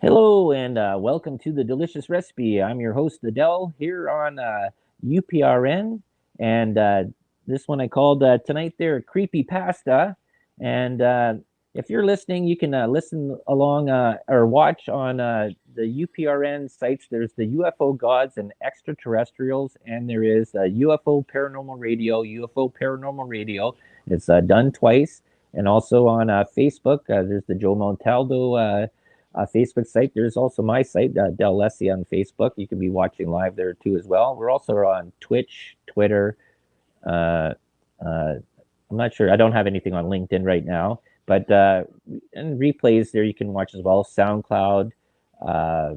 Hello and welcome to the Delicious Recipe. I'm your host, Adele, here on UPRN. And this one I called Tonight There Creepy Pasta. And if you're listening, you can listen along or watch on the UPRN sites. There's the UFO Gods and Extraterrestrials, and there is UFO Paranormal Radio, UFO Paranormal Radio. It's done twice. And also on Facebook, there's the Joe Montaldo Facebook site. There's also my site, Del Lessie on Facebook. You can be watching live there too as well. We're also on Twitch, Twitter. Uh, uh, I'm not sure. I don't have anything on LinkedIn right now, but and replays there you can watch as well. SoundCloud, uh,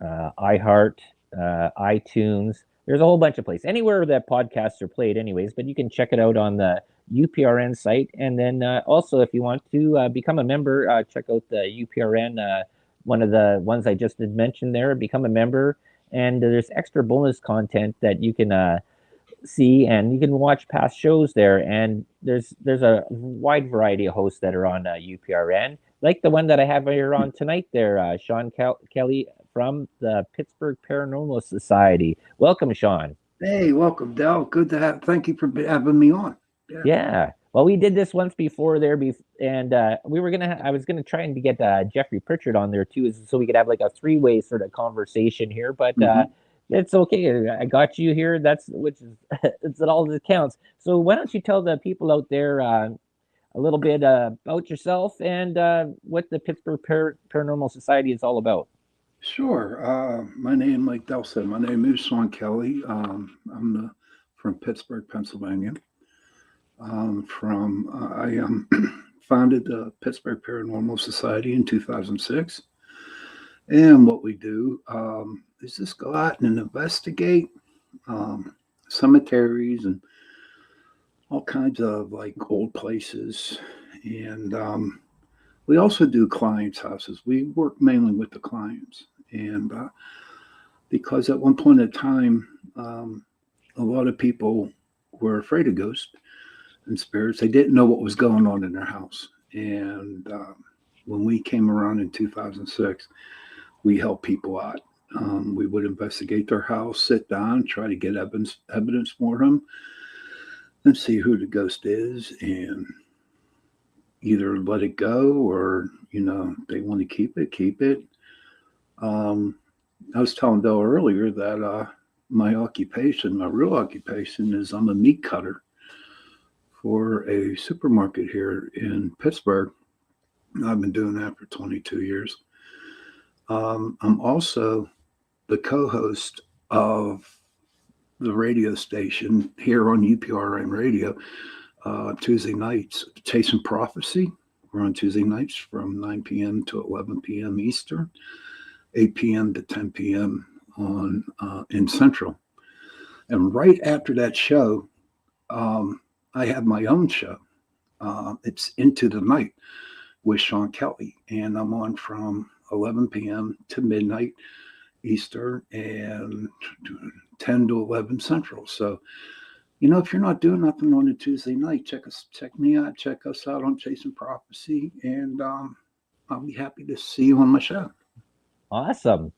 iHeart, iTunes. There's a whole bunch of places. Anywhere that podcasts are played, anyways. But you can check it out on the UPRN site, and then also if you want to become a member, check out the UPRN. One of the ones I just did mention there. Become a member, and there's extra bonus content that you can see, and you can watch past shows there. And there's a wide variety of hosts that are on UPRN, like the one that I have here on tonight. There, Shawn Kelly from the Pittsburgh Paranormal Society. Welcome, Shawn. Hey, welcome, Del. Good to have. Thank you for having me on. Yeah. Well, we did this once before there, and we were gonna. I was gonna try and get Jeffrey Pritchard on there too, so we could have like a three-way sort of conversation here. But it's okay. I got you here. That's which is it's all that counts. So why don't you tell the people out there a little bit about yourself and what the Pittsburgh Paranormal Society is all about? Sure. My name, like Del said, my name is Shawn Kelly. From Pittsburgh, Pennsylvania. I founded the Pittsburgh Paranormal Society in 2006. And what we do is just go out and investigate cemeteries and all kinds of like old places. And we also do clients' houses. We work mainly with the clients. And because at one point in time, a lot of people were afraid of ghosts and spirits. They didn't know what was going on in their house. And when we came around in 2006, we helped people out. We would investigate their house, sit down, try to get evidence for them, and see who the ghost is, and either let it go or, they want to keep it. I was telling Bill earlier that my real occupation is I'm a meat cutter for a supermarket here in Pittsburgh. I've been doing that for 22 years. I'm also the co-host of the radio station here on UPRN Radio, Tuesday nights, Chasing Prophecy. We're on Tuesday nights from 9 p.m. to 11 p.m. Eastern, 8 p.m. to 10 p.m. on in Central. And right after that show, I have my own show. It's Into the Night with Shawn Kelly, and I'm on from 11 p.m. to midnight Eastern and 10 to 11 Central. So, if you're not doing nothing on a Tuesday night, check me out, check us out on Chasing Prophecy, and I'll be happy to see you on my show. Awesome.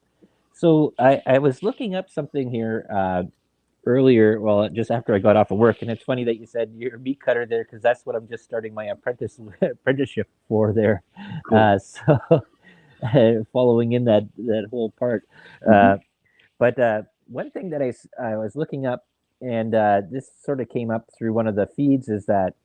So I was looking up something here earlier, well, just after I got off of work, and it's funny that you said you're a meat cutter there because that's what I'm just starting my apprenticeship for there. Cool. So following in that whole part. But one thing that I was looking up, and this sort of came up through one of the feeds, is that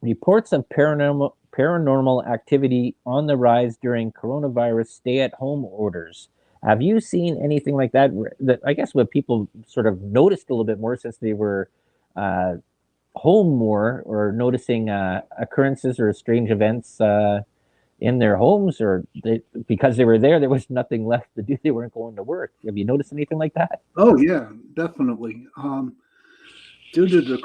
reports of paranormal activity on the rise during coronavirus stay-at-home orders. Have you seen anything like that? That I guess what people sort of noticed a little bit more since they were home more, or noticing occurrences or strange events in their homes, or because they were there was nothing left to do. They weren't going to work. Have you noticed anything like that? Oh yeah, definitely. Due to the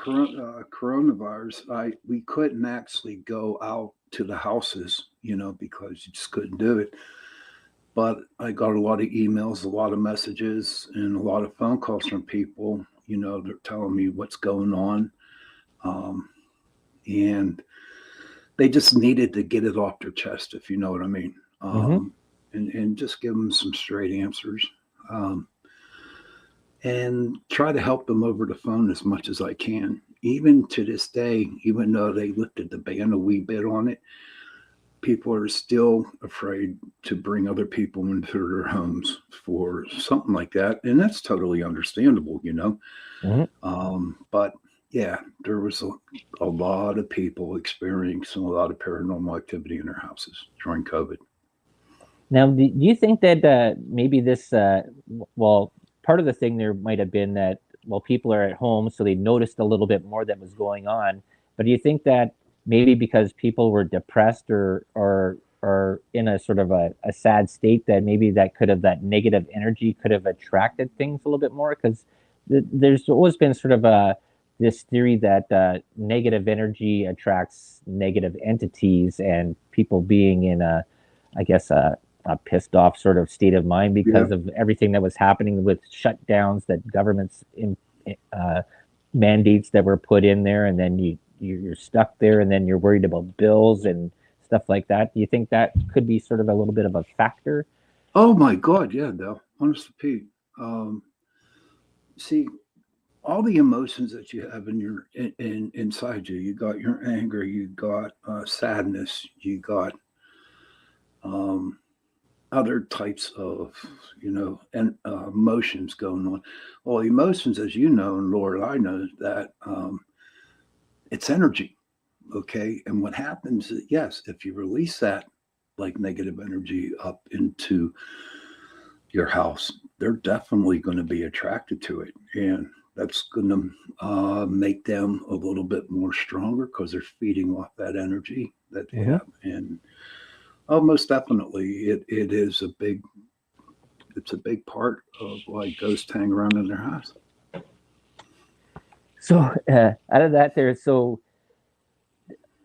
coronavirus, we couldn't actually go out to the houses, because you just couldn't do it. But I got a lot of emails, a lot of messages, and a lot of phone calls from people. They're telling me what's going on, and they just needed to get it off their chest, if you know what I mean. and just give them some straight answers. Um, and try to help them over the phone as much as I can. Even to this day, even though they lifted the ban a wee bit on it, people are still afraid to bring other people into their homes for something like that. And that's totally understandable, you know. Mhm. But yeah, there was a lot of people experiencing a lot of paranormal activity in their houses during COVID. Now, do you think that maybe this, well, part of the thing there might have been that, well, people are at home, so they noticed a little bit more that was going on. But do you think that maybe because people were depressed or in a sort of a sad state, that maybe that could have, that negative energy could have attracted things a little bit more? Because there's always been sort of this theory that negative energy attracts negative entities, and people being in a, I guess, a pissed off sort of state of mind Yeah. because of everything that was happening with shutdowns that governments uh, mandates that were put in there, and then you're stuck there, and then you're worried about bills and stuff like that. Do you think that could be sort of a little bit of a factor? Oh my God. Yeah, Dell. Honest to Pete. Um, See, all the emotions that you have in inside you. You got your anger. You got sadness. You got um, other types of and emotions going on. Well, emotions, as you know, and Lord, I know that it's energy. Okay, and what happens is, yes, if you release that like negative energy up into your house, they're definitely going to be attracted to it, and that's going to make them a little bit more stronger because they're feeding off that energy that they Hmm. have. And oh, most definitely, it is a big, it's a big part of why ghosts hang around in their house. So out of that, there's so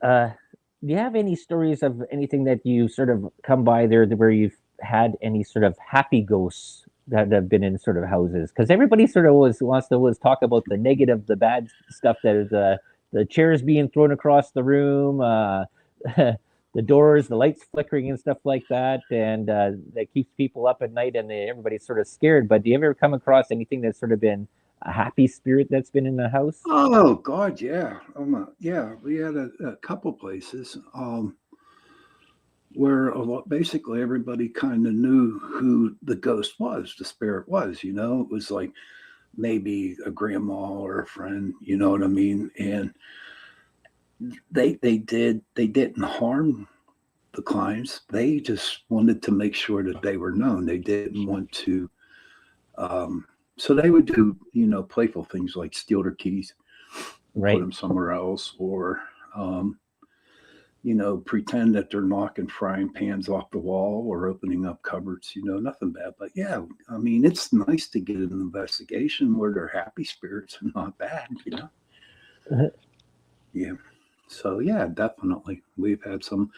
uh, do you have any stories of anything that you sort of come by there where you've had any sort of happy ghosts that have been in sort of houses? Because everybody sort of always wants to always talk about the negative, the bad stuff that is the chairs being thrown across the room, the doors, the lights flickering and stuff like that, and that keeps people up at night, and everybody's sort of scared. But do you ever come across anything that's sort of been a happy spirit that's been in the house? Oh God, yeah, yeah. We had a couple places where basically everybody kind of knew who the ghost was, the spirit was. You know, it was like maybe a grandma or a friend. You know what I mean? And they didn't harm the clients. They just wanted to make sure that they were known. They didn't want to. Um, so they would do, playful things like steal their keys and put Right. them somewhere else, or um, pretend that they're knocking frying pans off the wall or opening up cupboards. Nothing bad. But yeah, I mean, it's nice to get an investigation where they're happy spirits and not bad. Yeah. So yeah, definitely, we've had some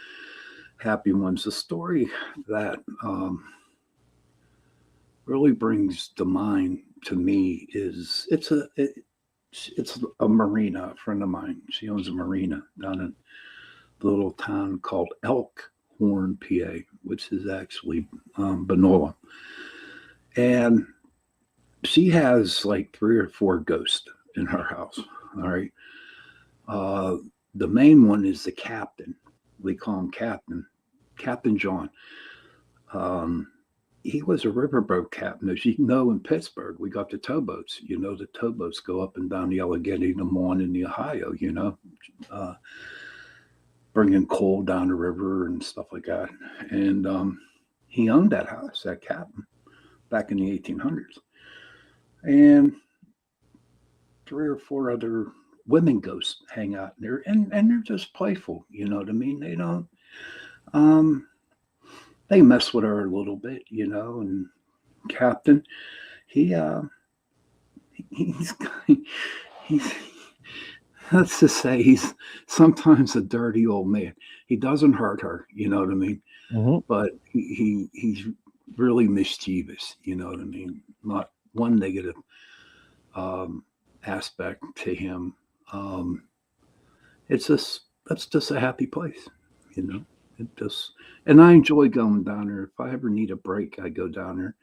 happy ones. The story that really brings to mind to me is it's a marina. A friend of mine, she owns a marina down in a little town called Elkhorn, PA, which is actually Benola, and she has like three or four ghosts in her house. All right, uh, the main one is the captain. We call him Captain John. Um, he was a riverboat captain. As you know, in Pittsburgh, we got the towboats. The towboats go up and down the Allegheny, the Mon, and the Ohio, uh, bringing coal down the river and stuff like that. And he owned that house, that captain, back in the 1800s. And three or four other women ghosts hang out in there, and they're just playful. You know what I mean? They don't. Um, they mess with her a little bit, and Captain, he he's he's let's just say he's sometimes a dirty old man. He doesn't hurt her, you know what I mean? Hmm. But he's really mischievous, you know what I mean? Not one negative um, aspect to him. Um, it's just that's just a happy place, you know. It just, and I enjoy going down there. If I ever need a break, I go down there,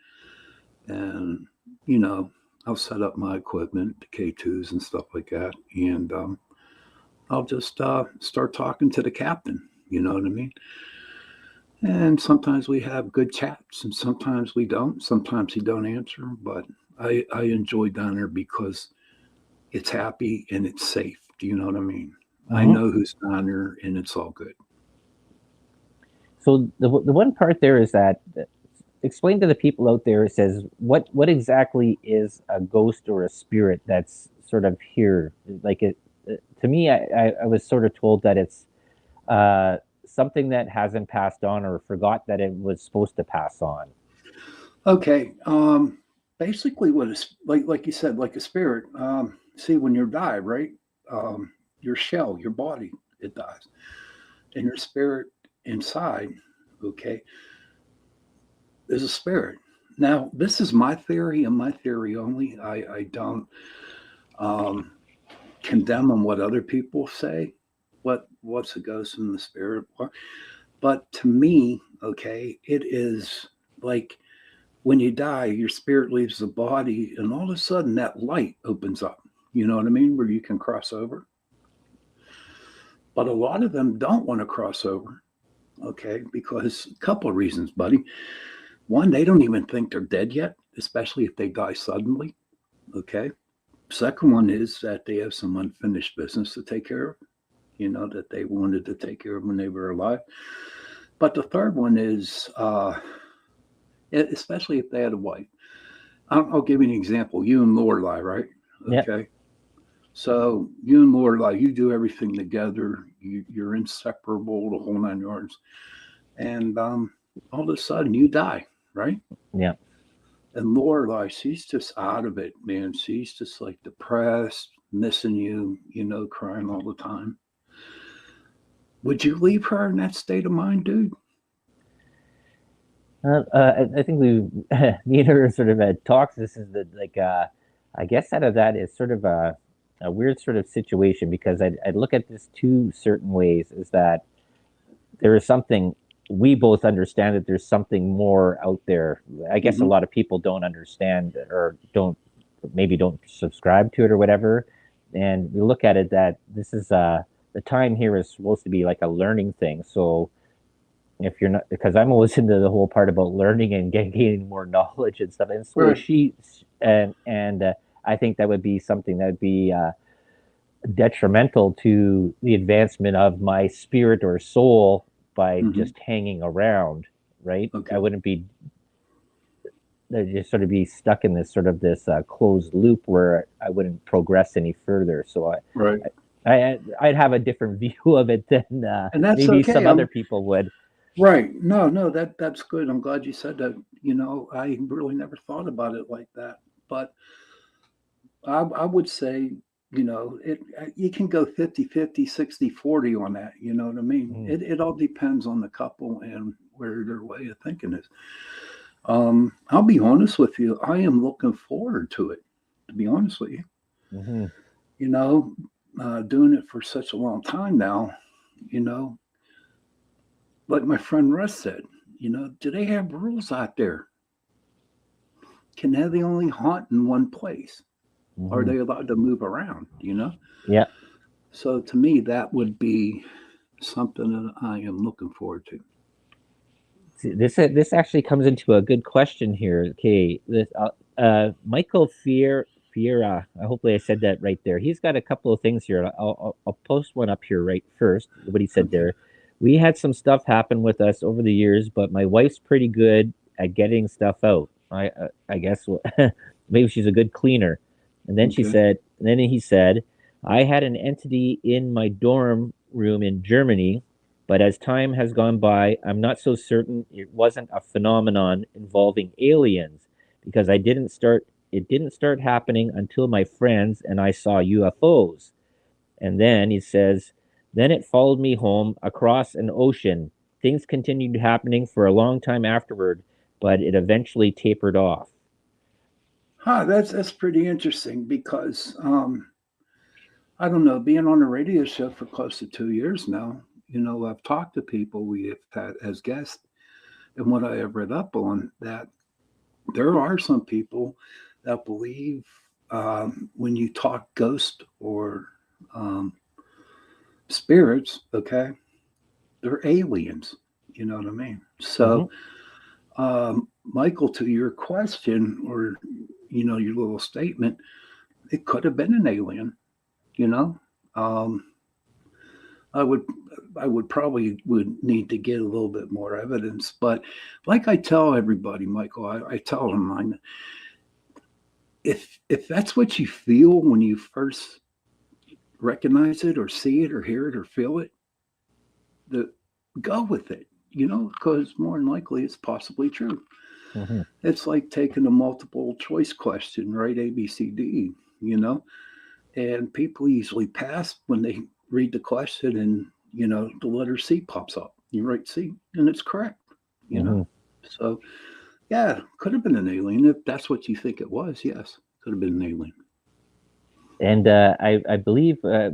and you know, I'll set up my equipment, the K2s and stuff like that, and I'll just start talking to the captain. You know what I mean? And sometimes we have good chats, and sometimes we don't. Sometimes he don't answer, but I enjoy down there because it's happy and it's safe. Do you know what I mean? I Hmm. know who's down there, and it's all good. So the one part there is that explain to the people out there. It says what exactly is a ghost or a spirit that's sort of here? Like it to me, I was sort of told that it's uh, something that hasn't passed on or forgot that it was supposed to pass on. Okay. Basically, what is like you said, like a spirit. See, when you die, right? Um, your shell, your body, it dies, and your spirit inside. Okay, there's a spirit. Now, this is my theory and my theory only. I don't um, condemn on what other people say. What's a ghost in the spirit? But to me, okay, it is like when you die, your spirit leaves the body, and all of a sudden that light opens up. You know what I mean? Where you can cross over. But a lot of them don't want to cross over, okay, because a couple of reasons, buddy. One, they don't even think they're dead yet, especially if they die suddenly, okay. Second one is that they have some unfinished business to take care of, that they wanted to take care of when they were alive. But the third one is, especially if they had a wife. I'll give you an example. You and Lorelai, right? Yeah. Okay. So you and Lorelai, you do everything together. You're inseparable, the whole 9 yards. And all of a sudden, you die, right? Yeah. And Lorelai, she's just out of it, man. She's just like depressed, missing you, crying all the time. Would you leave her in that state of mind, dude? I think we, me and her sort of talks. This is the like, I guess out of that is sort of a weird sort of situation because I'd look at this two certain ways. Is that there is something we both understand that there's something more out there. I guess a Mm-hmm. lot of people don't understand or don't maybe don't subscribe to it or whatever. And we look at it that this is the time here is supposed to be like a learning thing. So if you're not because I'm always into the whole part about learning and gaining more knowledge and stuff, and so is Right. she. And I think that would be something that would be detrimental to the advancement of my spirit or soul by Mm-hmm. just hanging around. Right, I Okay. wouldn't be just sort of be stuck in this sort of this closed loop where I wouldn't progress any further. So Right. I'd have a different view of it than And that's maybe okay. some other people would. Right. No, no, that's good. I'm glad you said that. I really never thought about it like that. But I would say, you can go 50-50, 60-40 on that. You know what I mean? Mm. It all depends on the couple and where their way of thinking is. I'll be honest with you. I am looking forward to it, to be honest with you. Mm-hmm. You know, doing it for such a long time now, you know, like my friend Russ said, do they have rules out there? Can they only hunt in one place? Are Mm-hmm. they allowed to move around? Yeah. So to me, that would be something that I am looking forward to. See, this actually comes into a good question here. Okay, this Michael Fiera. Hopefully, I said that right there. He's got a couple of things here. I'll post one up here right first. What he said Okay. there. We had some stuff happen with us over the years, but my wife's pretty good at getting stuff out. I guess maybe she's a good cleaner. And then she Okay. said, and then he said, I had an entity in my dorm room in Germany, but as time has gone by, I'm not so certain it wasn't a phenomenon involving aliens because it didn't start happening until my friends and I saw UFOs. And then he says, then it followed me home across an ocean. Things continued happening for a long time afterward, but it eventually tapered off. Huh, that's pretty interesting because I don't know, being on a radio show for close to 2 years now, I've talked to people we have had as guests, and what I have read up on that there are some people that believe when you talk ghost or um, spirits, okay, they're aliens. You know what I mean? Hmm. So, Michael, to your question or your little statement, it could have been an alien. You know, um, I would I would probably need to get a little bit more evidence, but like I tell everybody, Michael, I tell them, if that's what you feel when you first recognize it or see it or hear it or feel it, the go with it, because more than likely it's possibly true. Hmm. It's like taking a multiple choice question, right? A, B, C, D, you know, and people usually pass when they read the question and, the letter C pops up. You write C and it's correct, you know. Hmm. So, yeah, could have been an alien if that's what you think it was. Yes, could have been an alien. And I believe I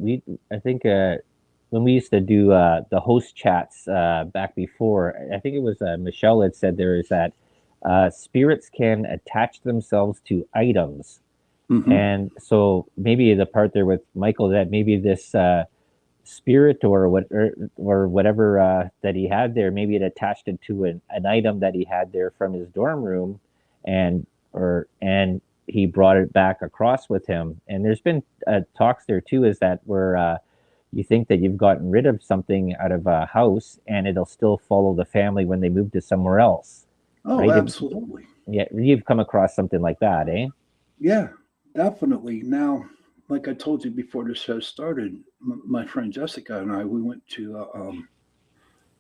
think when we used to do the host chats back before, I think it was Michelle had said there is that spirits can attach themselves to items. Hmm. And so maybe the part there with Michael, that maybe this spirit or whatever that he had there, maybe it attached it to an item that he had there from his dorm room, and and he brought it back across with him. And there's been talks there too, is that where you think that you've gotten rid of something out of a house and it'll still follow the family when they move to somewhere else, Oh, right? absolutely. Yeah, you've come across something like that, eh? Yeah, definitely. Now, like I told you before the show started, my friend Jessica and I, we went to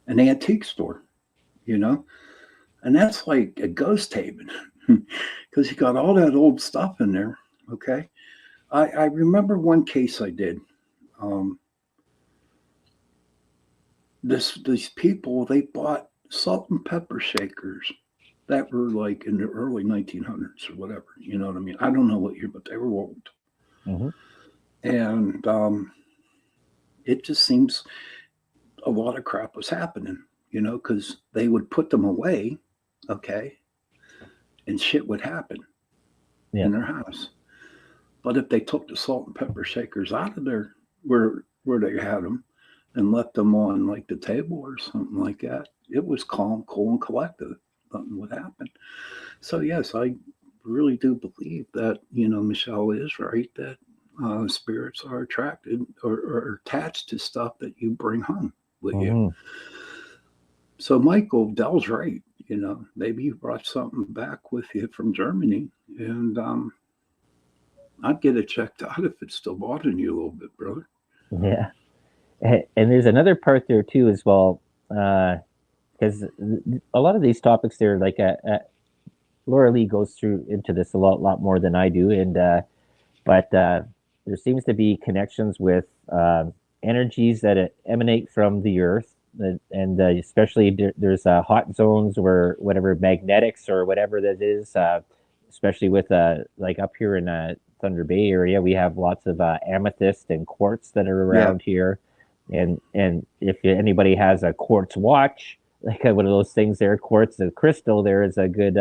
an antique store, you know, and that's like a ghost haven because you got all that old stuff in there. Okay. I remember one case I did. Um, these people, they bought salt and pepper shakers that were like in the early 1900s or whatever. You know what I mean? I don't know what year, but they were old. Hmm. And it just seems a lot of crap was happening, because they would put them away, okay, and shit would happen Yeah. in their house. But if they took the salt and pepper shakers out of there where they had them and left them on like the table or something like that, it was calm, cool, and collected. Nothing would happen. So yes, I really do believe that Michelle is right that spirits are attracted or attached to stuff that you bring home with you. Hmm. So Michael, Dell's right. Maybe you brought something back with you from Germany, and I'd get it checked out if it's still bothering you a little bit, brother. Yeah. And there's another part there too as well, because a lot of these topics there, like Laura Lee goes through into this a lot more than I do, and but there seems to be connections with energies that emanate from the Earth, and especially there's hot zones where whatever magnetics or whatever that is, especially with like up here in Thunder Bay area, we have lots of amethyst and quartz that are Yeah, around here, and if anybody has a quartz watch, like one of those things there, quartz and crystal, there is a good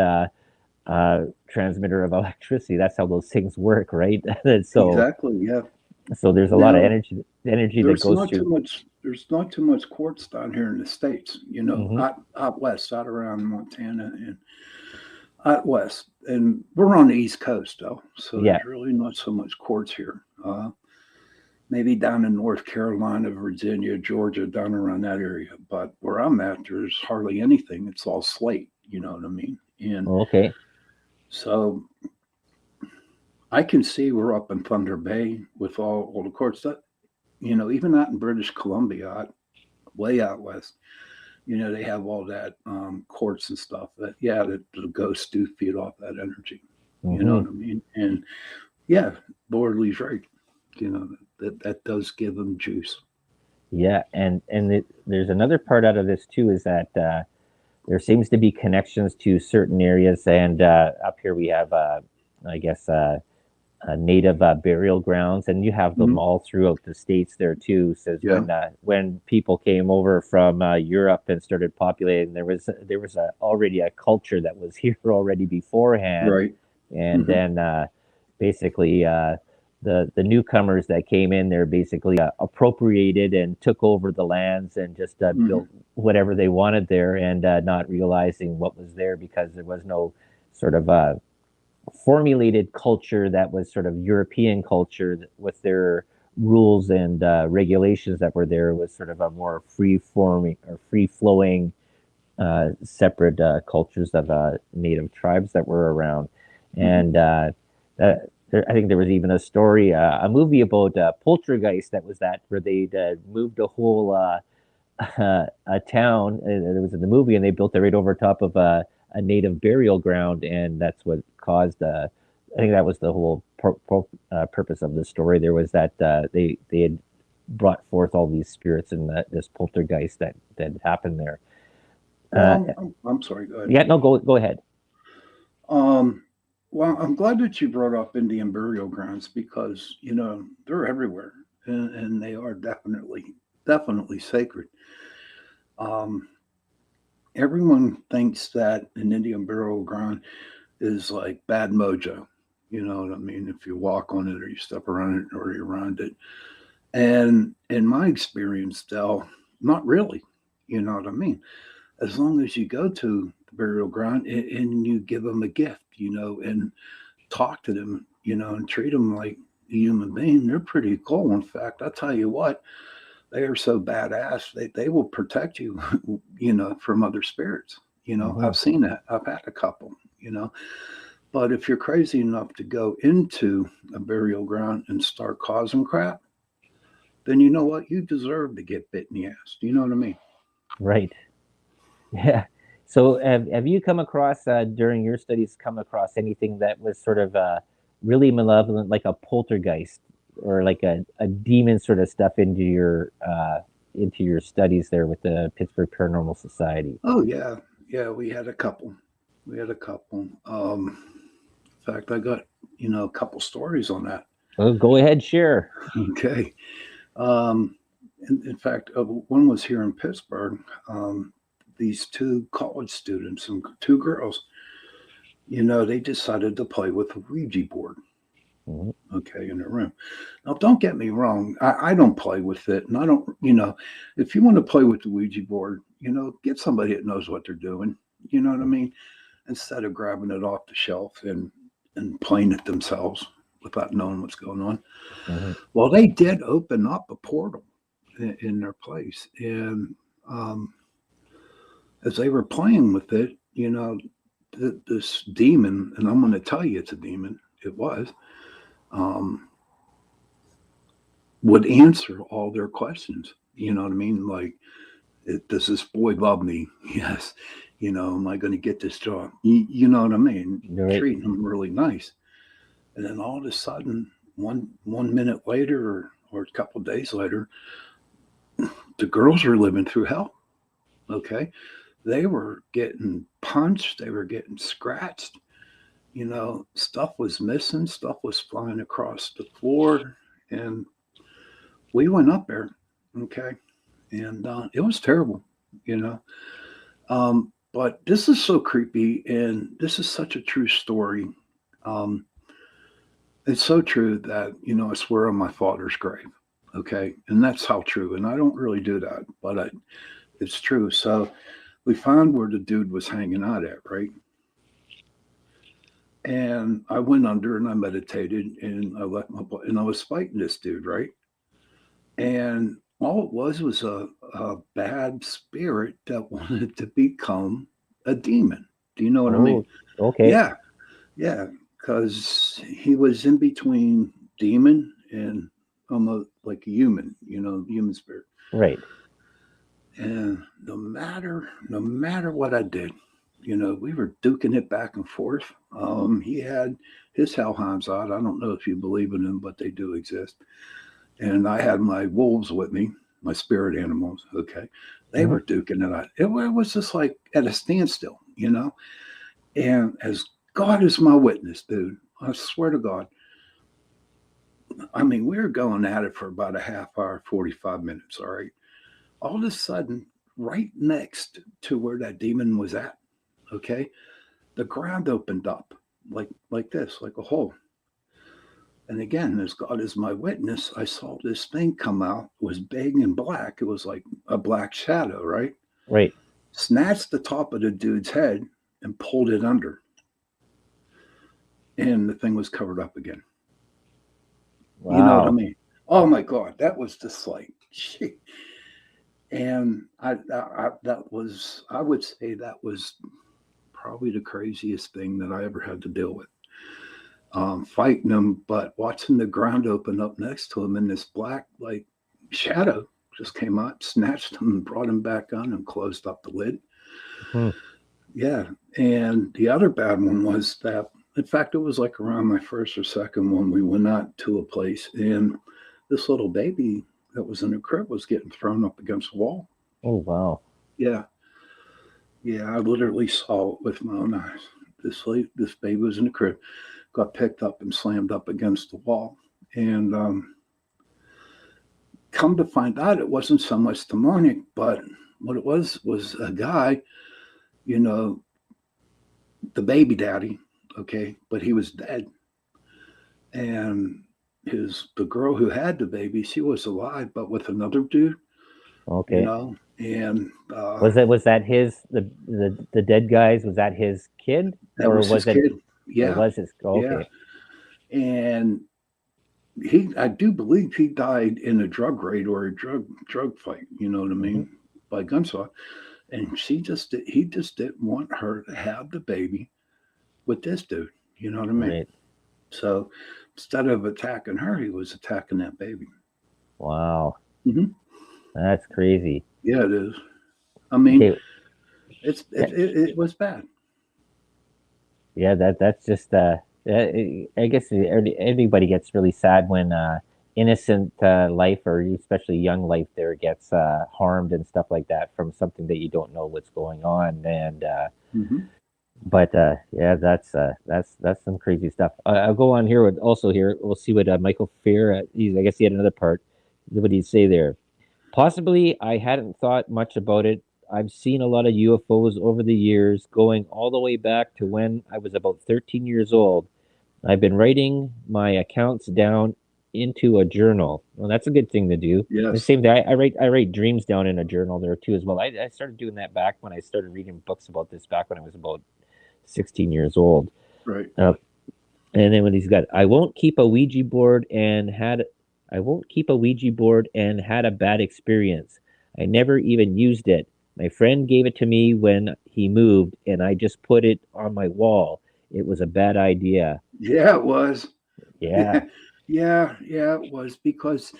transmitter of electricity. That's how those things work, right? so exactly. Yeah. so there's a lot of Now energy that there's goes not too through. much. There's not too much quartz down here in the states. Hmm. Out west, out around Montana and out west, and we're on the East Coast though, so Yeah. there's really not so much quartz here. Maybe down in North Carolina, Virginia, Georgia, down around that area. But where I'm at, there's hardly anything. It's all slate. You know what I mean? And Okay. so I can see we're up in Thunder Bay with all the quartz that even out in British Columbia, way out west. They have all that quartz and stuff. That yeah, the ghosts do feed off that energy. You know Hmm. what I mean? And yeah, Borley's right. That does give them juice. Yeah, and there's another part out of this too, is that there seems to be connections to certain areas, and up here we have, I guess, native burial grounds, and you have them Mhm. all throughout the states there too. Says Yeah. when people came over from Europe and started populating, there was already a culture that was here already beforehand, Right. and Hmm. then basically the newcomers that came in there basically appropriated and took over the lands and just Hmm. built whatever they wanted there, and not realizing what was there because there was no sort of formulated culture that was sort of European culture with their rules and regulations that were there. Was sort of a more free forming or free flowing separate cultures of native tribes that were around. Hmm. And I think there was even a story, a movie about Poltergeist that was that where they moved a whole a town. It was in the movie, and they built it right over top of a native burial ground, and that's what caused. I think that was the whole purpose of the story. There was that they had brought forth all these spirits and this poltergeist that happened there. Uh, Well, I'm sorry. Go ahead. yeah, no, go ahead. Um, well, I'm glad that you brought up Indian burial grounds because they're everywhere, and they are definitely sacred. Um, Everyone thinks that an Indian burial ground is like bad mojo. You know what I mean? If you walk on it or you step around it or you're around it. And in my experience, Dell, not really. You know what I mean? As long as you go to the burial ground and you give them a gift, and talk to them, and treat them like a human being, they're pretty cool. In fact, I tell you what, they are so badass. They will protect you, from other spirits. Hmm. I've seen that. I've had a couple, But if you're crazy enough to go into a burial ground and start causing crap, then you know what? You deserve to get bit in the ass. Do you know what I mean? Right. Yeah. So have you come across during your studies come across anything that was sort of really malevolent, like a poltergeist or like a demon sort of stuff into your studies there with the Pittsburgh Paranormal Society? Oh yeah, yeah. We had a couple. We had a couple. In fact, I got a couple stories on that. Well, go ahead, share. Okay. Um, in fact, one was here in Pittsburgh. These two college students and two girls, they decided to play with a Ouija board. Mhm. Okay, in their room. Now, don't get me wrong. I don't play with it, and I don't. If you want to play with the Ouija board, get somebody that knows what they're doing. You know what I mean? Instead of grabbing it off the shelf and playing it themselves without knowing what's going on. Mhm. Well, they did open up a portal in their place, and um, as they were playing with it, this demon, and I'm going to tell you it's a demon. It was. Um, would answer all their questions. You know what I mean? Like, does this boy love me? Yes. Am I going to get this job? You know what I mean? Right. Treating them really nice. And then all of a sudden, one minute later or a couple of days later, the girls are living through hell. Okay. They were getting punched, they were getting scratched. Stuff was missing, stuff was flying across the floor. And we went up there. Okay. And it was terrible, you know. But this is so creepy, and this is such a true story. Um, it's so true that I swear on my father's grave. Okay, and that's how true. And I don't really do that, but it's true. So we found where the dude was hanging out at, right? And I went under and I meditated, and I left and I was fighting this dude, right? And all it was a bad spirit that wanted to become a demon. Do you know what I mean? Oh, okay. Yeah, yeah, because he was in between demon and almost like a human, human spirit. Right. And no matter what I did, we were duking it back and forth. He had his hellhounds out. I don't know if you believe in them, but they do exist. And I had my wolves with me, my spirit animals. Okay, they Hmm. were duking it out. It was just like at a standstill. And as God is my witness, dude, I swear to God, I mean, we were going at it for about a half hour, 45 minutes. All right. All of a sudden, right next to where that demon was at, okay, the ground opened up like this, like a hole. And again, as God is my witness, I saw this thing come out. It was big and black. It was like a black shadow, right? Right. Snatched the top of the dude's head and pulled it under. And the thing was covered up again. You know what I Wow. mean? Oh my God, that was just like, shit. And that was, I would say that was probably the craziest thing that I ever had to deal with. Fighting him, but watching the ground open up next to him, and this black like shadow just came out, snatched him, and brought him back on, and closed up the lid. Hmm. Yeah, and the other bad one was that. In fact, it was like around my first or second one. We went out to a place, and this little baby that was in the crib was getting thrown up against the wall. Oh, wow. Yeah, yeah, I literally saw it with my own eyes. This baby was in the crib, got picked up and slammed up against the wall. And come to find out, it wasn't so much demonic, but what it was a guy, you know, the baby daddy, okay, but he was dead. And the girl who had the baby, she was alive, but with another dude, you Okay. know, and Was that the dead guys? Was that his kid, that or was his was it? kid. It Yeah, was his. yeah. Okay. And I do believe he died in a drug raid or a drug fight. You know what I Hmm. mean? By gunshot. And he just didn't want her to have the baby with this dude. You know what I mean? Right. So instead of attacking her, he was attacking that baby. Wow. Hmm. That's crazy. Yeah, it is. I mean, Okay. That, it was bad. yeah. That's just. I guess everybody gets really sad when innocent life, or especially young life, there gets harmed and stuff like that from something that you don't know what's going on. And Hmm. but yeah, that's some crazy stuff. I'll go on here with also here. We'll see what Michael Fear. I guess he had another part. What did he say there? Possibly, I hadn't thought much about it. I've seen a lot of UFOs over the years, going all the way back to when I was about 13 years old. I've been writing my accounts down into a journal. Well, that's a good thing to do. The Yes. same thing. I write dreams down in a journal there too as well. I started doing that back when I started reading books about this back when I was about 16 years old. Right. Uh, and then when he's got, I won't keep a Ouija board and had a bad experience. I never even used it. My friend gave it to me when he moved, and I just put it on my wall. It was a bad idea. Yeah, it was. Yeah. Yeah, it was because,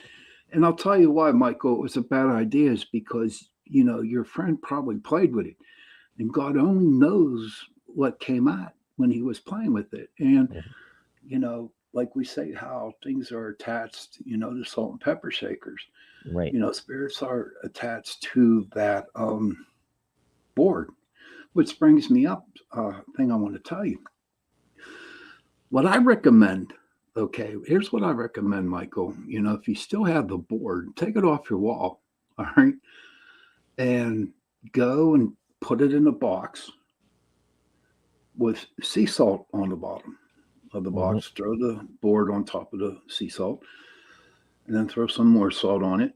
and I'll tell you why, Michael, it was a bad idea is because, your friend probably played with it, and God only knows what came out when he was playing with it. And, like we say, how things are attached, to salt and pepper shakers. Right. Spirits are attached to that board, which brings me up thing I want to tell you. What I recommend, okay, here's what I recommend, Michael. If you still have the board, take it off your wall, all right, and go and put it in a box with sea salt on the bottom of the Hmm. box. Throw the board on top of the sea salt, and then throw some more salt on it,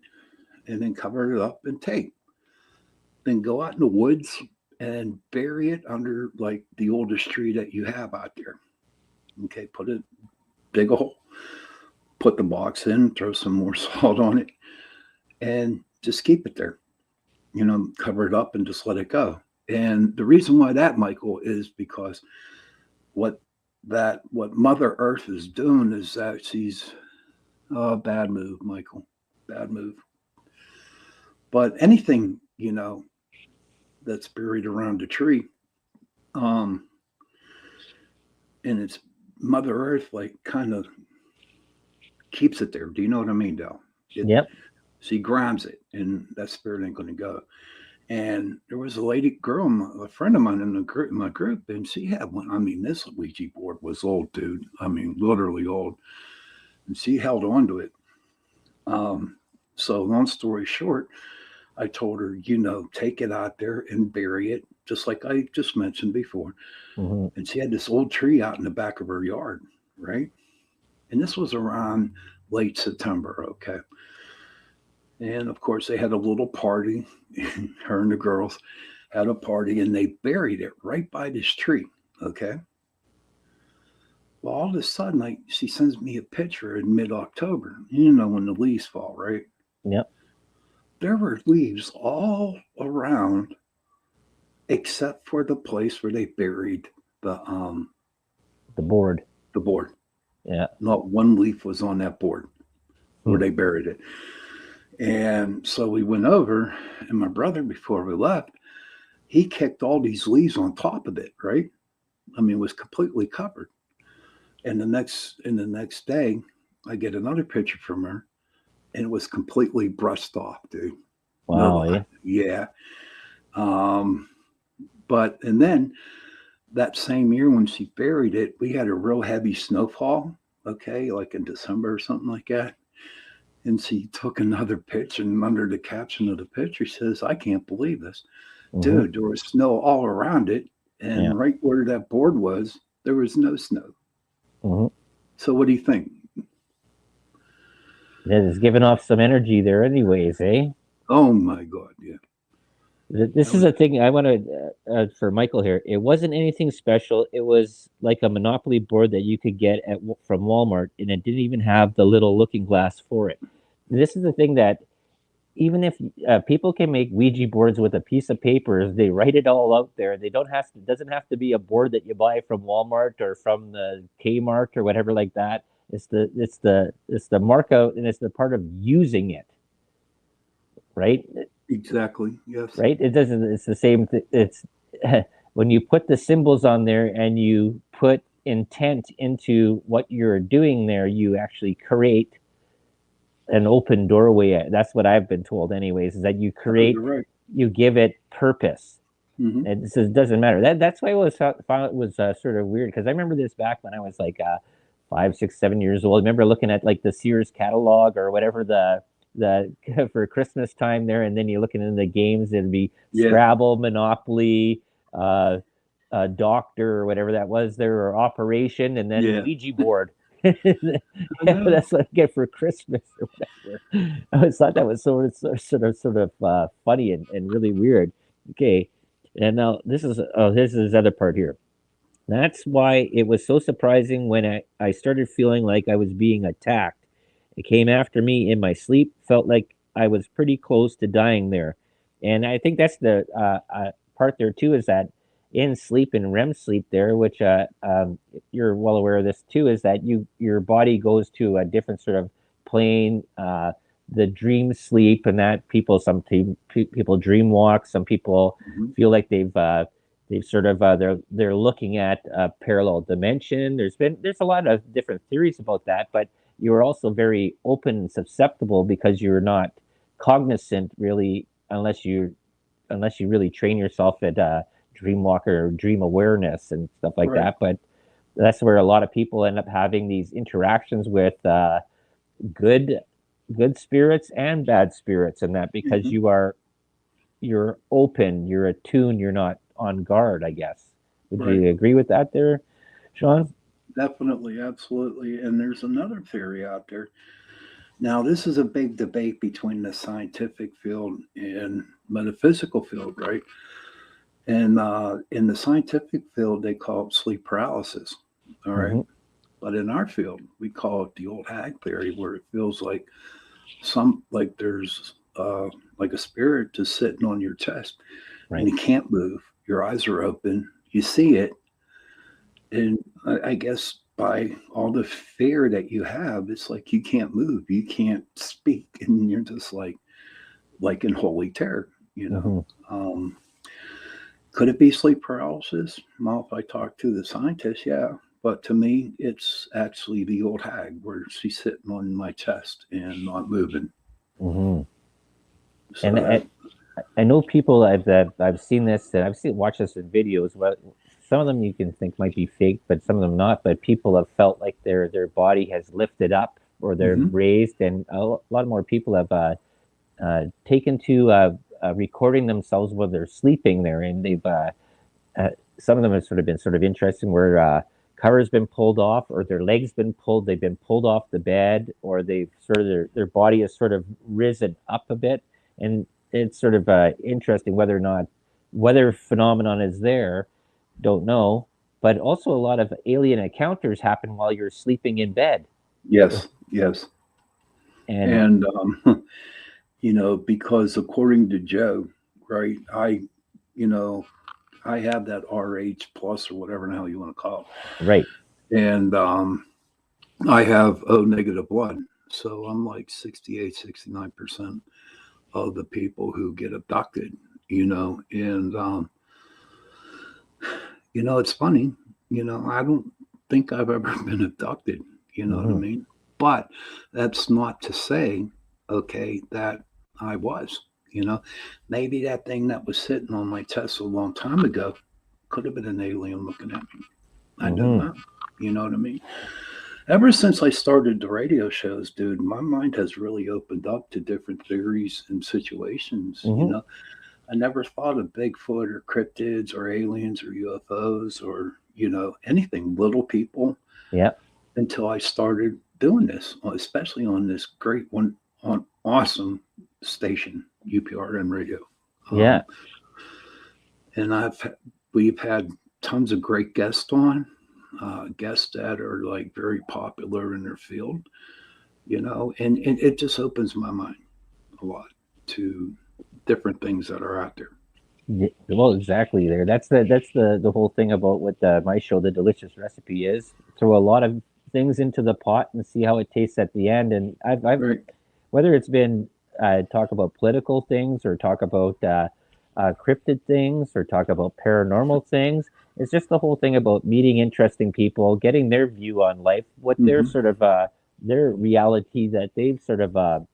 and then cover it up and tape. Then go out in the woods and bury it under like the oldest tree that you have out there. Okay, dig a hole, put the box in, throw some more salt on it, and just keep it there. Cover it up and just let it go. And the reason why that, Michael, is because what what Mother Earth is doing is that she's bad move, Michael, bad move. But anything that's buried around a tree, um, and it's Mother Earth, like kind of keeps it there. Do you know what I mean, Dell? It Yep. She grabs it, and that spirit ain't going to go. And there was a lady girl, a friend of mine in my group, and she had one. I mean, this Ouija board was old, dude. I mean, literally old. and she held on to it. Um, so, long story short, I told her, take it out there and bury it, just like I just mentioned before. Mm-hmm. And she had this old tree out in the back of her yard, right? And this was around late September, okay? And of course, they had a little party. Her and the girls had a party, and they buried it right by this tree, okay? Well, all of a sudden, she sends me a picture in mid-October. When the leaves fall, right? Yep. There were leaves all around, except for the place where they buried The board. the board. Yeah. Not one leaf was on that board where Hmm. they buried it. And so we went over, and my brother, before we left, he kicked all these leaves on top of it, right? I mean, it was completely covered. And the next day, I get another picture from her, and it was completely brushed off, dude. No Wow. lie. Eh? Yeah. Um, and then that same year when she buried it, we had a real heavy snowfall, okay, like in December or something like that. And she took another picture, and under the caption of the picture says, "I can't believe this. Mm-hmm. Dude, there was snow all around it. Yeah. And right where that board was, there was no snow." Mm-hmm. So what do you think? It's giving off some energy there, anyways, eh? Oh my God. Yeah. This That is was, a thing I want to for Michael here. It wasn't anything special. It was like a Monopoly board that you could get from Walmart, and it didn't even have the little looking glass for it. This is the thing that even if people can make Ouija boards with a piece of paper, they write it all out there. They don't have to. It doesn't have to be a board that you buy from Walmart or from the Kmart or whatever like that. It's the markout, and it's the part of using it, right? exactly. Yes. Right? It doesn't. It's the same. It's when you put the symbols on there and you put intent into what you're doing there, you actually create an open doorway. That's what I've been told, anyways. Is that you Oh, create, you're right. you give it purpose. Hmm. And it doesn't matter. That's why it was sort of weird, because I remember this back when I was like 5, 6, 7 years old. I remember looking at like the Sears catalog or whatever the for Christmas time there, and then you're looking in the games. It'd be Yeah. Scrabble, Monopoly, uh, Doctor or whatever that was there, or Operation, and then Yeah. Ouija board. I know. That's what I get for Christmas or whatever. I always thought that was sort of funny and really weird. Okay, and now this is the other part here. That's why it was so surprising when I started feeling like I was being attacked. It came after me in my sleep, felt like I was pretty close to dying there. And I think that's the part there too, is that in sleep and REM sleep there, which you're well aware of this too, is that your body goes to a different sort of plane. The dream sleep, and that people dream walk. Some people Hmm. feel like they've sort of they're looking at a parallel dimension. There's a lot of different theories about that, but you're also very open and susceptible because you're not cognizant really, unless you really train yourself at dream walker or dream awareness and stuff like Right. that. But that's where a lot of people end up having these interactions with good good spirits and bad spirits, and that because Hmm. you're open, you're attuned, you're not on guard, I guess. Would Right. you agree with that there, Shawn? Definitely. Absolutely. And there's another theory out there. Now, this is a big debate between the scientific field and metaphysical field, right? And in the scientific field, they call it sleep paralysis. All right. Mm-hmm. But in our field, we call it the old hag theory, where it feels like there's like a spirit just sitting on your chest, and Right. you can't move. Your eyes are open. You see it, and I guess by all the fear that you have, it's like you can't move, you can't speak, and you're just like in holy terror. You know, Mm-hmm. um, could it be sleep paralysis? Well, if I talk to the scientist, yeah. But to me, it's actually the old hag where she's sitting on my chest and not moving. Mm-hmm. So And I know people that I've seen this, and I've seen watched this in videos. But some of them you can think might be fake, but some of them not. But people have felt like their body has lifted up or they're Hmm. raised, and a lot more people have taken to recording themselves while they're sleeping there, and they've uh, some of them have sort of been sort of interesting where cover's been pulled off or their legs been pulled, they've been pulled off the bed, or they've sort of their body has sort of risen up a bit, and it's sort of interesting whether or not whether phenomenon is there, don't know, but also a lot of alien encounters happen while you're sleeping in bed. Yes, yes. And And, because according to Joe, right, you know, I have that RH plus or whatever the hell you want to call right. it. And I have O negative blood. So I'm like 68, 69% of the people who get abducted, and, it's funny, I don't think I've ever been abducted, you know what I Hmm. mean? But that's not to say, okay, that I was, maybe that thing that was sitting on my test a long time ago could have been an alien looking at me. I don't Hmm. know. You know what I mean? Ever since I started the radio shows, dude, my mind has really opened up to different theories and situations. Hmm. I never thought of Bigfoot or cryptids or aliens or UFOs or, anything, little people Yeah. until I started doing this, especially on this great one, on awesome station, UPRN radio. Yeah. Um, and we've had tons of great guests on, guests that are like very popular in their field, and it just opens my mind a lot to different things that are out there. Well, exactly. There. That's the whole thing about what my show, The Delicious Recipe, is. Throw a lot of things into the pot and see how it tastes at the end. And I've Right. whether it's been talk about political things or talk about cryptid things or talk about paranormal things. It's just the whole thing about meeting interesting people, getting their view on life, what their Hmm. sort of their reality that they've sort of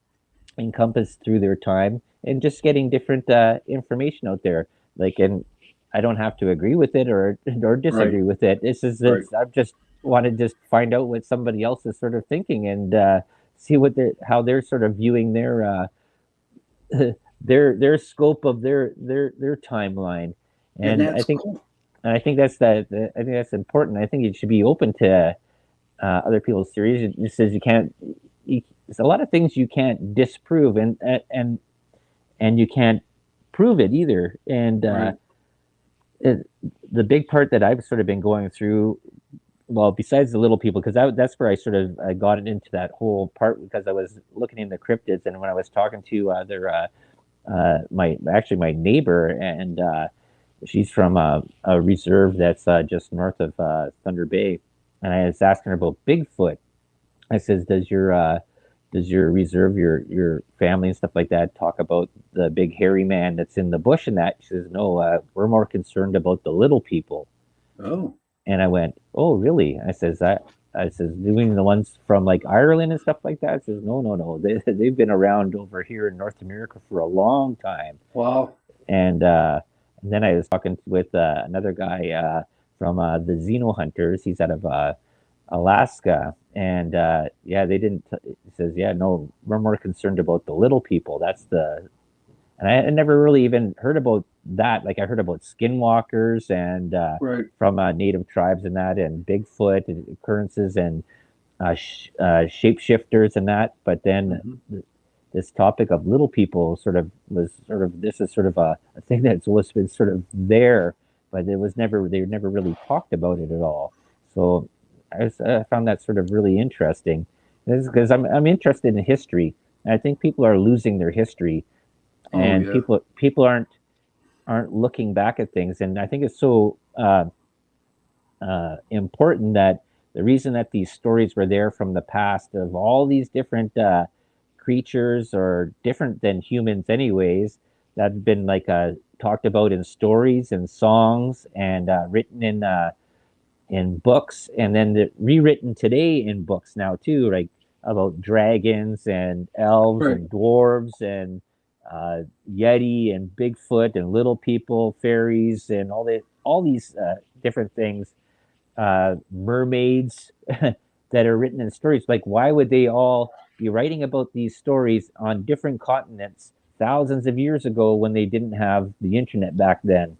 encompassed through their time, and just getting different information out there. Like, and I don't have to agree with it or Right. disagree with it. Right. I've just want to just find out what somebody else is sort of thinking, and see what they are how they're sort of viewing their their scope of their timeline. And And that's cool. I think I think that's important. I think it should be open to other people's theories. It just says you can't. There's a lot of things you can't disprove, and you can't prove it either. And Right. it, the big part that I've sort of been going through, well, besides the little people, because that's where I sort of got into that whole part, because I was looking into cryptids, and when I was talking to my neighbor, and she's from a reserve that's just north of Thunder Bay, and I was asking her about Bigfoot. I says, does your reserve, your family and stuff like that talk about the big hairy man that's in the bush and that? She says, no, we're more concerned about the little people. Oh, And I went, oh, really? I says, doing the ones from like Ireland and stuff like that? I says, no, no, no. They've been around over here in North America for a long time. wow. And, then I was talking with another guy from the Xeno Hunters. He's out of Alaska, and yeah, they didn't. He says, yeah, no, we're more concerned about the little people. That's the, and I never really even heard about that. Like I heard about skinwalkers and Right. from native tribes and that, and Bigfoot and occurrences and shapeshifters and that. But then Hmm. this topic of little people sort of was sort of this is sort of a thing that's always been sort of there, but it was never they never really talked about it at all. So I found that sort of really interesting, because I'm interested in history. And I think people are losing their history, Oh, and yeah. people aren't looking back at things. And I think it's so important that the reason that these stories were there from the past of all these different creatures or different than humans anyways that have been like talked about in stories and songs and written in books, and then rewritten today in books now too, like about dragons and elves Right. and dwarves and yeti and Bigfoot and little people, fairies, and all these different things, mermaids, that are written in stories. Like, why would they all be writing about these stories on different continents thousands of years ago when they didn't have the internet back then?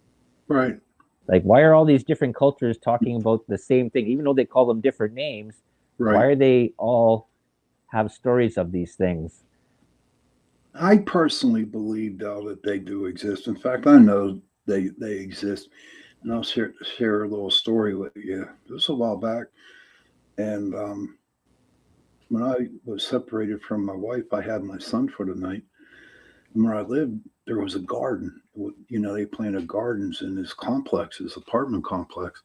Right. Like, why are all these different cultures talking about the same thing, even though they call them different names? Why Right. are they all have stories of these things? I personally believe, though, that they do exist. In fact, I know they exist. And I'll share a little story with you. This was a while back. And when I was separated from my wife, I had my son for the night. And where I lived, there was a garden. You know, they planted gardens in this complex, this apartment complex.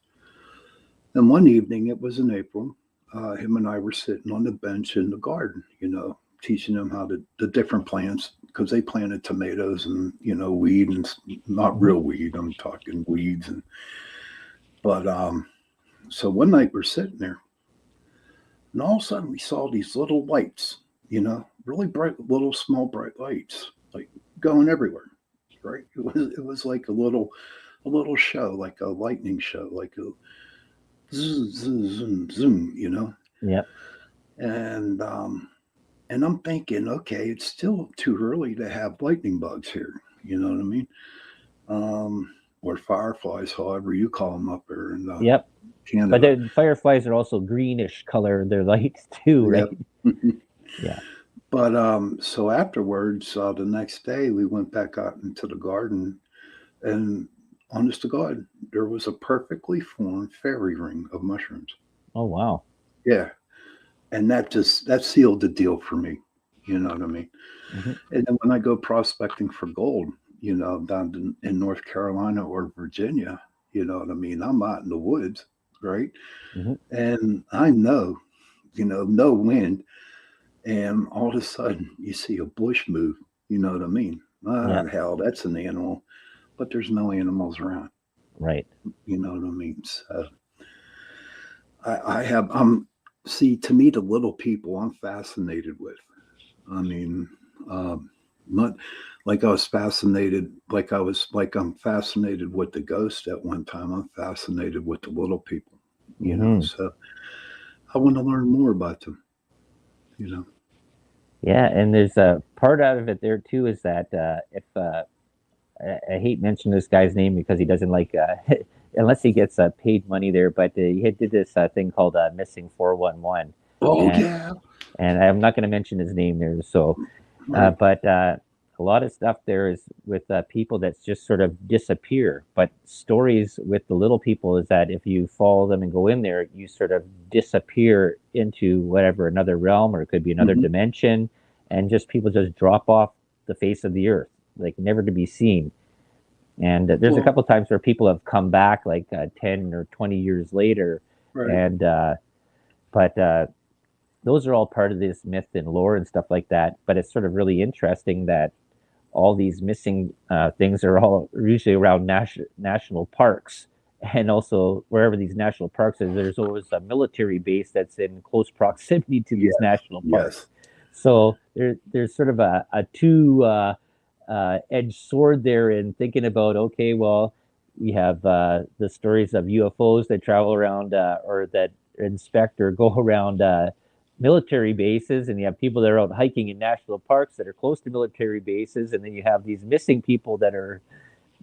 And one evening, it was in April, him and I were sitting on the bench in the garden, you know, teaching them how to the different plants because they planted tomatoes and weed and not Mm-hmm. real weed. I'm talking weeds and but so one night we're sitting there and all of a sudden we saw these little lights, really bright, little small bright lights, like going everywhere. Right? It was like a little show, like a lightning show, like a zoom, zoom, zoom, zoom. Yep. And and I'm thinking, okay, it's still too early to have lightning bugs here. You know what I mean? Or fireflies, however you call them up there in Yep. But Canada. the fireflies are also greenish color. They're lights too, Yep. right? Yeah. But so afterwards, the next day, we went back out into the garden, and honest to God, there was a perfectly formed fairy ring of mushrooms. Oh wow. Yeah, and that sealed the deal for me. You know what I mean? Mm-hmm. And then when I go prospecting for gold, down in North Carolina or Virginia, you know what I mean? I'm out in the woods, right? Mm-hmm. And I know, no wind, and all of a sudden you see a bush move. You know what I mean? Ah, Yeah. hell, that's an animal, but there's no animals around. Right. You know what I mean? So I have, see, to me, the little people I'm fascinated with. I mean, um, not like I was fascinated, like I'm fascinated with the ghost at one time. I'm fascinated with the little people, Mm-hmm. So I want to learn more about them, you know. Yeah, and there's a part out of it there too is that if I hate mentioning this guy's name because he doesn't like unless he gets paid money there, but he did this thing called Missing 411, Oh and yeah, I'm not going to mention his name there. So, right, but a lot of stuff there is with people that just sort of disappear. But stories with the little people is that if you follow them and go in there, you sort of disappear into whatever another realm, or it could be another hmm, dimension, and just people just drop off the face of the earth, like never to be seen. And there's a well, couple of times where people have come back like 10 or 20 years later, right, and but those are all part of this myth and lore and stuff like that. But it's sort of really interesting that all these missing things are all usually around national parks. And also, wherever these national parks is, there's always a military base that's in close proximity to these yes, national parks. yes, So there's sort of a two edged sword there in thinking about, okay, well, we have the stories of UFOs that travel around or that inspect or go around military bases, and you have people that are out hiking in national parks that are close to military bases, and then you have these missing people that are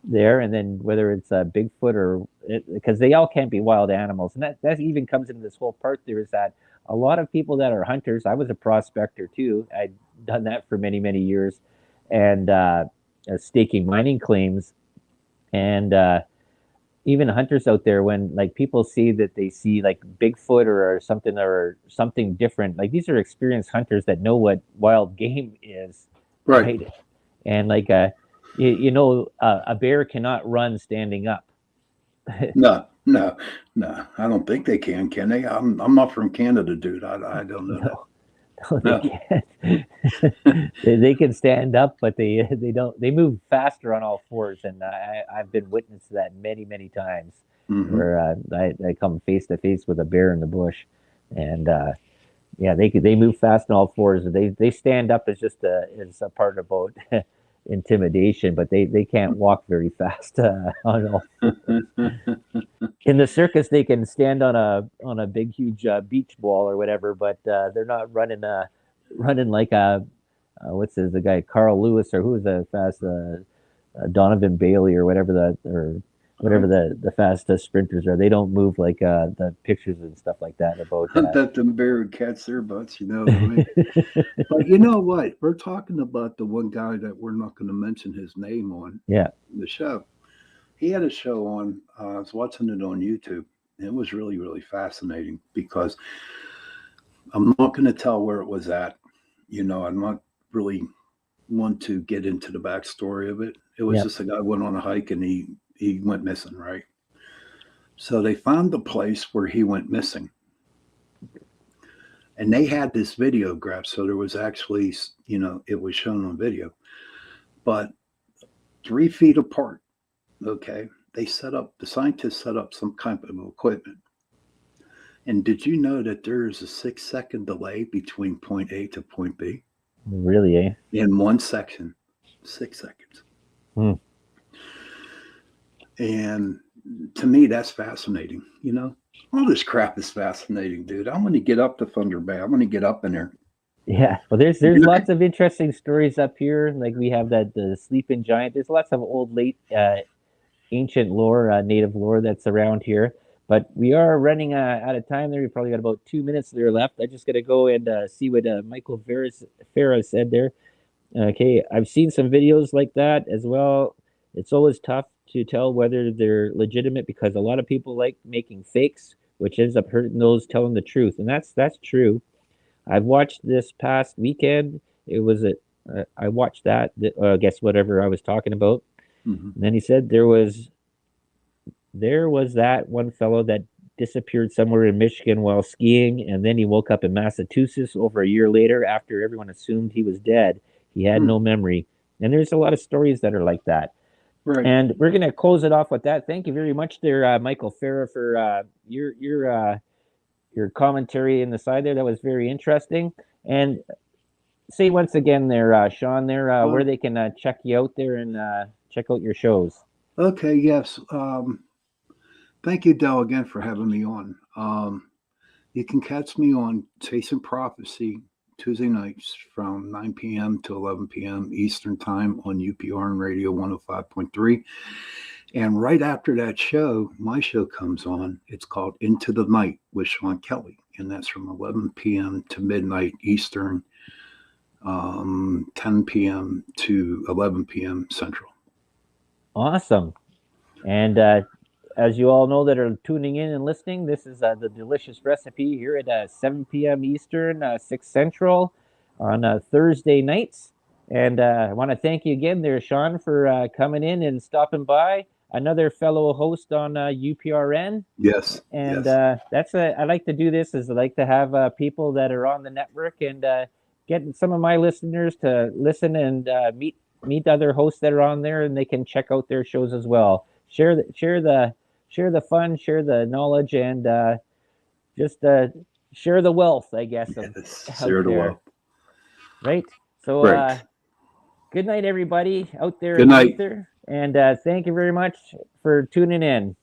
there, and then whether it's Bigfoot or because they all can't be wild animals, and that even comes into this whole part. There is that a lot of people that are hunters. I was a prospector too. I'd done that for many years, and staking mining claims, and even hunters out there, when like people see that they see like Bigfoot or something different, like these are experienced hunters that know what wild game is, right. right? And like a bear cannot run standing up. No, no, no. I don't think they can they? I'm not from Canada, dude. I don't know that. No, no, they No. can't. They can stand up, but they don't. They move faster on all fours, and I've been witness to that many times, Hmm. where I come face to face with a bear in the bush, and yeah, they move fast on all fours. They stand up as just a part about intimidation, but they can't walk very fast on all fours. In the circus, they can stand on a big huge beach ball or whatever, but they're not running like a what's the guy Carl Lewis or who was the fast Donovan Bailey or whatever whatever the fastest sprinters are. They don't move like the pictures and stuff like that about Let them bear cats their butts, you know what I mean? But you know what? We're talking about the one guy that we're not going to mention his name on yeah. the show. He had a show on, I was watching it on YouTube. It was really, really fascinating because I'm not going to tell where it was at. You know, I'm not really want to get into the backstory of it. It was Yep. just a guy went on a hike and he went missing, right? So they found the place where he went missing. And they had this videograph. So there was actually, you know, it was shown on video. But 3 feet apart, okay, the scientists set up some kind of equipment. And did you know that there is a 6 second delay between point A to point B? Really, eh? In one section, 6 seconds. Hmm. And to me, that's fascinating. You know, all this crap is fascinating, dude. I'm going to get up to Thunder Bay. I'm going to get up in there. Yeah, well, there's lots of interesting stories up here. Like we have the sleeping giant. There's lots of old, late, ancient lore, native lore that's around here. But we are running out of time there. We probably got about 2 minutes there left. I just got to go and see what Michael Farah said there. Okay, I've seen some videos like that as well. It's always tough to tell whether they're legitimate because a lot of people like making fakes, which ends up hurting those telling the truth, and that's true. I've watched this past weekend. It was I watched that. Guess whatever I was talking about. Mm-hmm. And then he said there was that one fellow that disappeared somewhere in Michigan while skiing, and then he woke up in Massachusetts over a year later after everyone assumed he was dead. He had no memory. And there's a lot of stories that are like that. Right. And we're going to close it off with that. Thank you very much there, Michael Farah, for your commentary in the side there. That was very interesting. And say once again there, Shawn, there, where they can check you out there and check out your shows. Okay, yes. Thank you, Del, again for having me on. You can catch me on Chasing Prophecy Tuesday nights from 9 p.m. to 11 p.m. Eastern Time on UPRN Radio 105.3. And right after that show, my show comes on. It's called Into the Night with Shawn Kelly. And that's from 11 p.m. to midnight Eastern, 10 p.m. to 11 p.m. Central. Awesome. And as you all know that are tuning in and listening, this is the Delicious Recipe here at 7 p.m. Eastern, 6 Central on Thursday nights. And I want to thank you again there, Shawn, for coming in and stopping by. Another fellow host on UPRN. Yes. And yes. I like to do this is I like to have people that are on the network and get some of my listeners to listen and meet other hosts that are on there, and they can check out their shows as well. Share the fun, share the knowledge, and just share the wealth, I guess. Yes, share the wealth. Right. So right. Good night, everybody out there good in night. Ether, and thank you very much for tuning in.